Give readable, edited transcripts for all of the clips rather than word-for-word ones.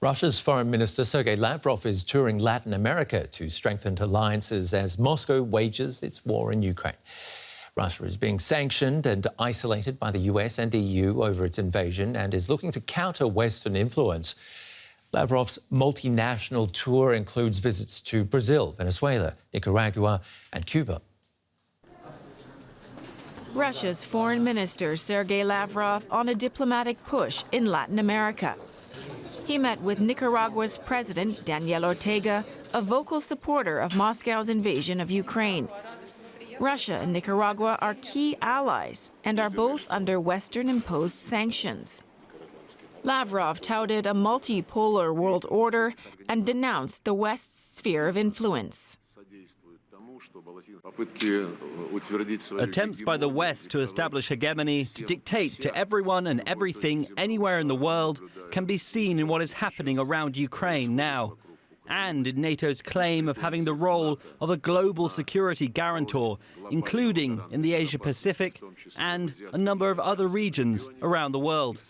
Russia's Foreign Minister Sergei Lavrov is touring Latin America to strengthen alliances as Moscow wages its war in Ukraine. Russia is being sanctioned and isolated by the US and EU over its invasion and is looking to counter Western influence. Lavrov's multinational tour includes visits to Brazil, Venezuela, Nicaragua and Cuba. Russia's Foreign Minister Sergei Lavrov on a diplomatic push in Latin America. He met with Nicaragua's President Daniel Ortega, a vocal supporter of Moscow's invasion of Ukraine. Russia and Nicaragua are key allies and are both under Western-imposed sanctions. Lavrov touted a multipolar world order and denounced the West's sphere of influence. Attempts by the West to establish hegemony, to dictate to everyone and everything anywhere in the world, can be seen in what is happening around Ukraine now, and in NATO's claim of having the role of a global security guarantor, including in the Asia-Pacific and a number of other regions around the world.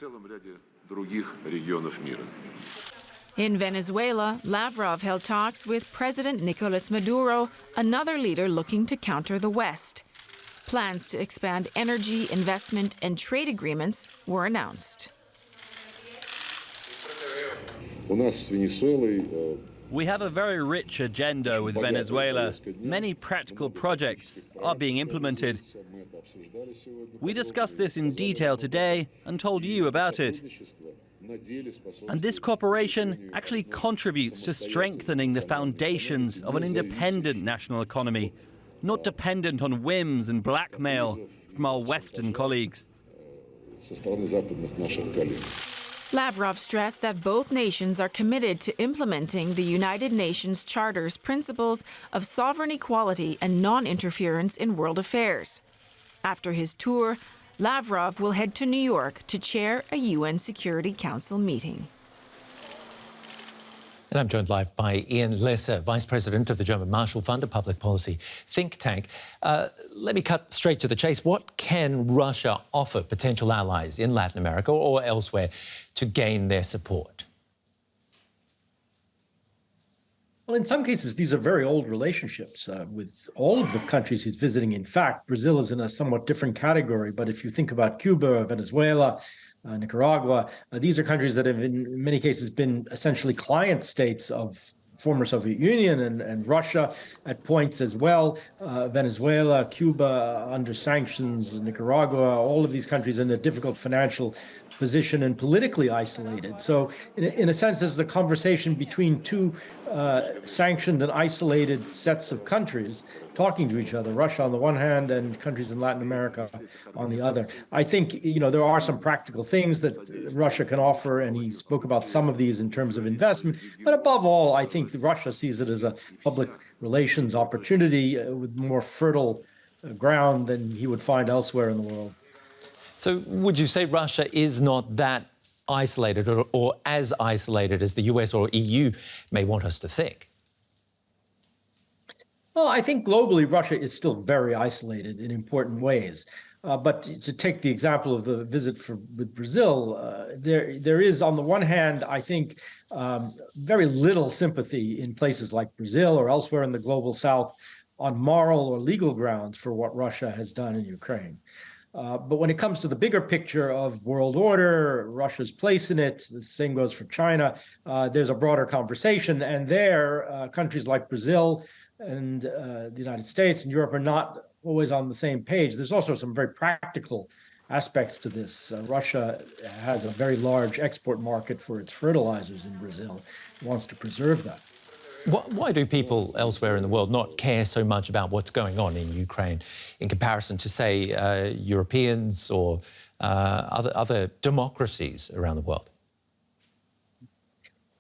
In Venezuela, Lavrov held talks with President Nicolas Maduro, another leader looking to counter the West. Plans to expand energy, investment, and trade agreements were announced. We have a very rich agenda with Venezuela. Many practical projects are being implemented. We discussed this in detail today and told you about it. And this cooperation actually contributes to strengthening the foundations of an independent national economy, not dependent on whims and blackmail from our Western colleagues. Lavrov stressed that both nations are committed to implementing the United Nations Charter's principles of sovereign equality and non-interference in world affairs. After his tour, Lavrov will head to New York to chair a UN Security Council meeting. And I'm joined live by Ian Lesser, Vice President of the German Marshall Fund, a public policy think tank. Let me cut straight to the chase. What can Russia offer potential allies in Latin America or elsewhere to gain their support? Well, in some cases, these are very old relationships with all of the countries he's visiting. In fact, Brazil is in a somewhat different category. But if you think about Cuba, Venezuela, Nicaragua, these are countries that have in many cases been essentially client states of former Soviet Union and Russia at points as well. Venezuela, Cuba under sanctions, Nicaragua, all of these countries in a difficult financial position and politically isolated. So in a sense, this is a conversation between two sanctioned and isolated sets of countries talking to each other, Russia on the one hand and countries in Latin America on the other. I think, there are some practical things that Russia can offer, and he spoke about some of these in terms of investment. But above all, I think Russia sees it as a public relations opportunity with more fertile ground than he would find elsewhere in the world. So would you say Russia is not that isolated or as isolated as the US or EU may want us to think? Well, I think globally, Russia is still very isolated in important ways. But to take the example of the visit with Brazil, there is, on the one hand, I think, very little sympathy in places like Brazil or elsewhere in the global South on moral or legal grounds for what Russia has done in Ukraine. But when it comes to the bigger picture of world order, Russia's place in it, the same goes for China, there's a broader conversation. And there, countries like Brazil and the United States and Europe are not always on the same page. There's also some very practical aspects to this. Russia has a very large export market for its fertilizers in Brazil. It wants to preserve that. Why do people elsewhere in the world not care so much about what's going on in Ukraine in comparison to, say, Europeans or other democracies around the world?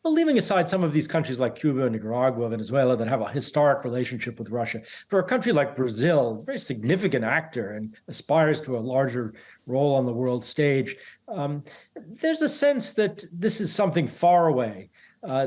Well, leaving aside some of these countries like Cuba, Nicaragua, Venezuela that have a historic relationship with Russia, for a country like Brazil, a very significant actor and aspires to a larger role on the world stage, there's a sense that this is something far away.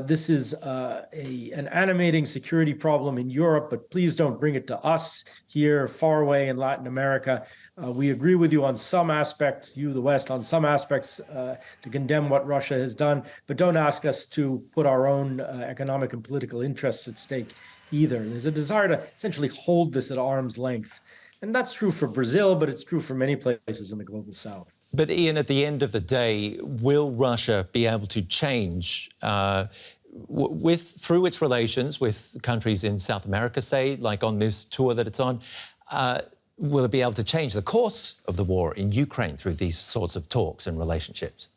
This is an animating security problem in Europe, but please don't bring it to us here far away in Latin America. We agree with you on some aspects, you, the West, on some aspects to condemn what Russia has done, but don't ask us to put our own economic and political interests at stake either. There's a desire to essentially hold this at arm's length. And that's true for Brazil, but it's true for many places in the global South. But Ian, at the end of the day, will Russia be able to change through its relations with countries in South America, say, like on this tour that it's on? Will it be able to change the course of the war in Ukraine through these sorts of talks and relationships?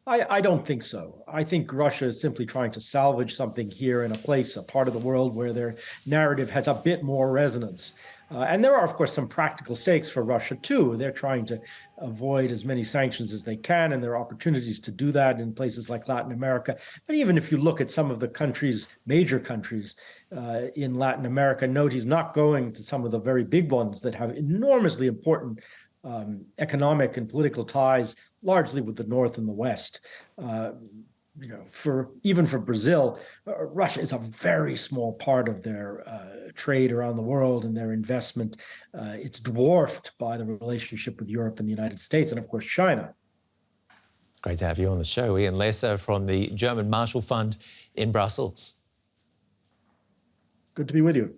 I don't think so. I think Russia is simply trying to salvage something here in a place, a part of the world where their narrative has a bit more resonance. And there are, of course, some practical stakes for Russia, too. They're trying to avoid as many sanctions as they can, and there are opportunities to do that in places like Latin America. But even if you look at some of the countries, major countries in Latin America, note he's not going to some of the very big ones that have enormously important economic and political ties, largely with the North and the West. Even for Brazil, Russia is a very small part of their trade around the world and their investment. It's dwarfed by the relationship with Europe and the United States, and of course, China. Great to have you on the show, Ian Lesser from the German Marshall Fund in Brussels. Good to be with you.